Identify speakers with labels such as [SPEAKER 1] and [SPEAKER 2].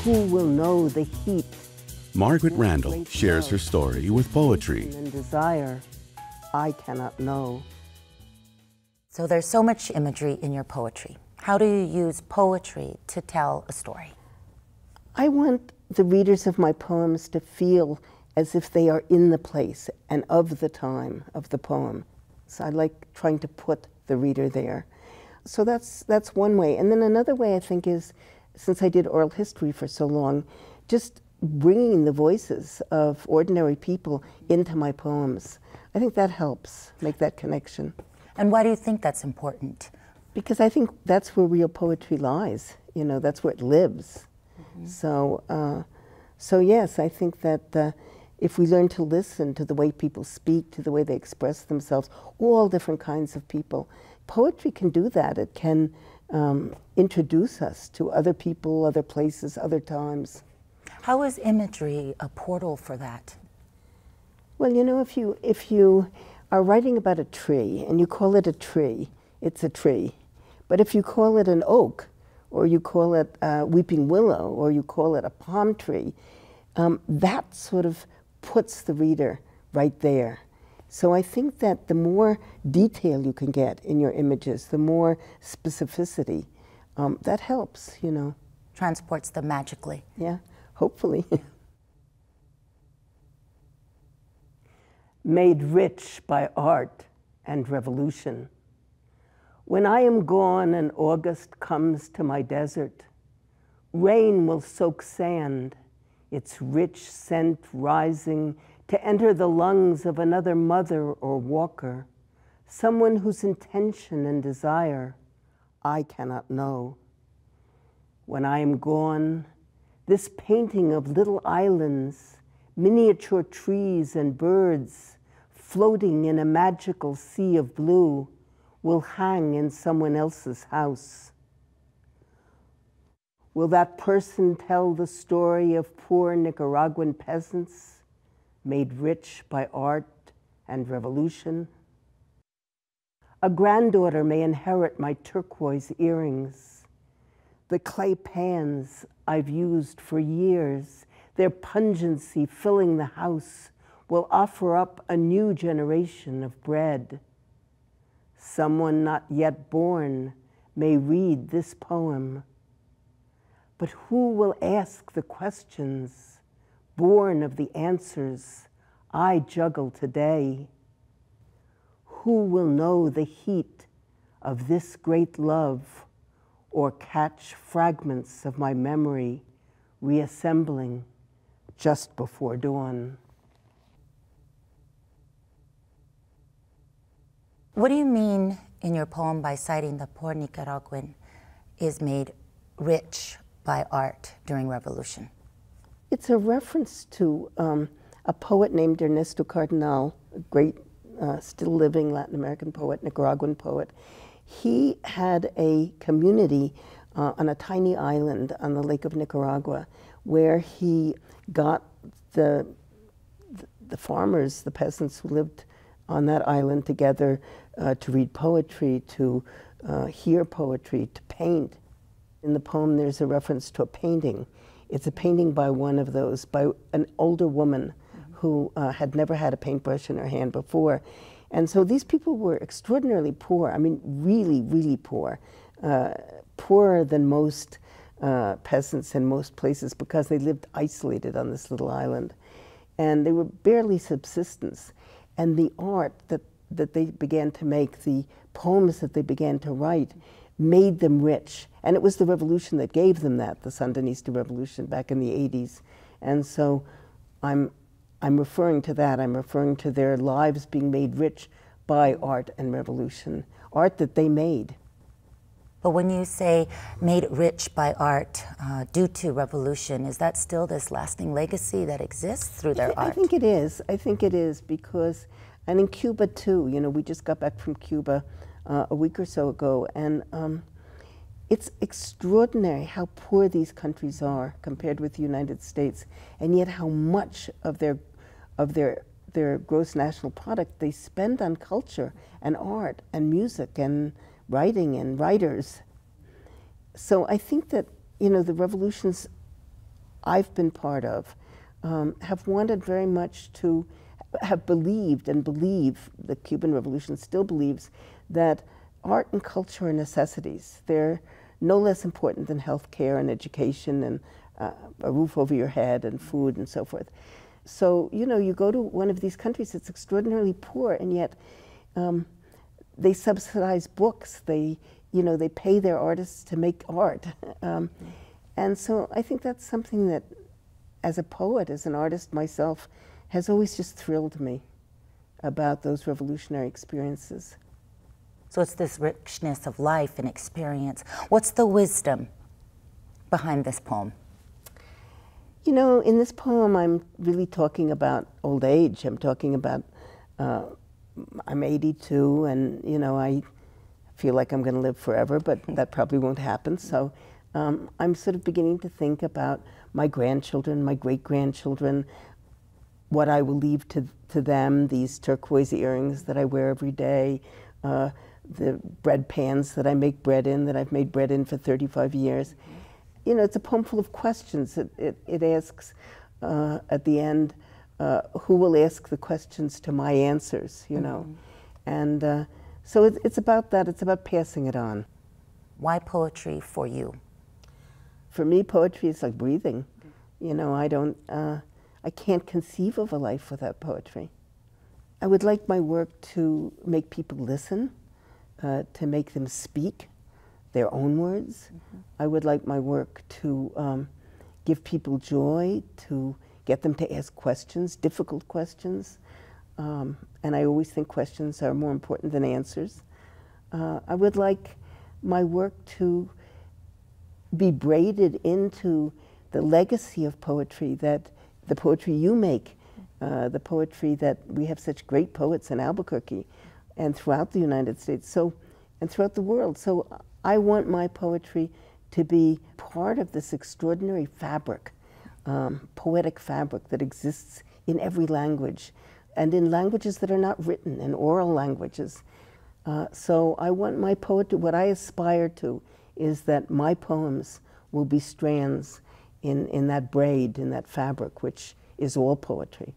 [SPEAKER 1] who will know the heat?
[SPEAKER 2] Margaret Randall shares her story with poetry.
[SPEAKER 1] And desire, I cannot know.
[SPEAKER 3] So there's so much imagery in your poetry. How do you use poetry to tell a story?
[SPEAKER 1] I want the readers of my poems to feel as if they are in the place and of the time of the poem. So I like trying to put the reader there. So that's one way. And then another way, I think, is, since I did oral history for so long, just bringing the voices of ordinary people into my poems. I think that helps make that connection.
[SPEAKER 3] And why do you think that's important?
[SPEAKER 1] Because I think that's where real poetry lies. You know, that's where it lives. Mm-hmm. So yes, I think that if we learn to listen to the way people speak, to the way they express themselves, all different kinds of people, poetry can do that. It can introduce us to other people, other places, other times.
[SPEAKER 3] How is imagery a portal for that?
[SPEAKER 1] Well, you know, if you are writing about a tree and you call it a tree, it's a tree. But if you call it an oak, or you call it a weeping willow, or you call it a palm tree, that sort of puts the reader right there. So I think that the more detail you can get in your images, the more specificity, that helps, you know.
[SPEAKER 3] Transports them magically.
[SPEAKER 1] Yeah, hopefully. Made rich by art and revolution. When I am gone and August comes to my desert, rain will soak sand, its rich scent rising to enter the lungs of another mother or walker, someone whose intention and desire I cannot know. When I am gone, this painting of little islands, miniature trees and birds floating in a magical sea of blue will hang in someone else's house. Will that person tell the story of poor Nicaraguan peasants made rich by art and revolution? A granddaughter may inherit my turquoise earrings, the clay pans I've used for years, their pungency filling the house will offer up a new generation of bread. Someone not yet born may read this poem, but who will ask the questions born of the answers I juggle today? Who will know the heat of this great love or catch fragments of my memory reassembling just before dawn?
[SPEAKER 3] What do you mean in your poem by citing the poor Nicaraguan is made rich by art during revolution?
[SPEAKER 1] It's a reference to a poet named Ernesto Cardenal, a great still living Latin American poet, Nicaraguan poet. He had a community on a tiny island on the Lake of Nicaragua where he got the farmers, the peasants who lived on that island together to read poetry, to hear poetry, to paint. In the poem there's a reference to a painting. It's a painting by one of those, by an older woman who had never had a paintbrush in her hand before. And so these people were extraordinarily poor, I mean really, really poor. Poorer than most peasants in most places because they lived isolated on this little island. And they were barely subsistence. And the art that they began to make, the poems that they began to write, made them rich. And it was the revolution that gave them that, the Sandinista revolution back in the 80s. And so I'm referring to that. I'm referring to their lives being made rich by art and revolution, art that they made.
[SPEAKER 3] But when you say made rich by art due to revolution, is that still this lasting legacy that exists through their art?
[SPEAKER 1] I think it is. I think it is because, and in Cuba too, you know, we just got back from Cuba a week or so ago, and it's extraordinary how poor these countries are compared with the United States, and yet how much of their gross national product they spend on culture and art and music and writing and writers. So I think that, you know, the revolutions I've been part of have wanted very much to have believed and believe, the Cuban Revolution still believes, that art and culture are necessities. They're no less important than health care and education and a roof over your head and food and so forth. So, you know, you go to one of these countries that's extraordinarily poor, and yet they subsidize books. They, you know, they pay their artists to make art. And so I think that's something that, as a poet, as an artist myself, has always just thrilled me about those revolutionary experiences.
[SPEAKER 3] So it's this richness of life and experience. What's the wisdom behind this poem?
[SPEAKER 1] You know, in this poem, I'm really talking about old age. I'm talking about, I'm 82, and, you know, I feel like I'm going to live forever, but that probably won't happen. So I'm sort of beginning to think about my grandchildren, my great-grandchildren, what I will leave to them, these turquoise earrings that I wear every day, the bread pans that I make bread in, that I've made bread in for 35 years. You know, it's a poem full of questions. It asks at the end, who will ask the questions to my answers, you know? And so it's about that. It's about passing it on.
[SPEAKER 3] Why poetry for you?
[SPEAKER 1] For me, poetry is like breathing. You know, I can't conceive of a life without poetry. I would like my work to make people listen, to make them speak their own words. I would like my work to give people joy, to get them to ask questions, difficult questions. And I always think questions are more important than answers. I would like my work to be braided into the legacy of poetry, that the poetry you make, the poetry that we have such great poets in Albuquerque and throughout the United States, and throughout the world. So I want my poetry to be part of this extraordinary fabric, poetic fabric that exists in every language, and in languages that are not written, in oral languages. So I want my poetry, what I aspire to is that my poems will be strands in that braid, in that fabric, which is all poetry.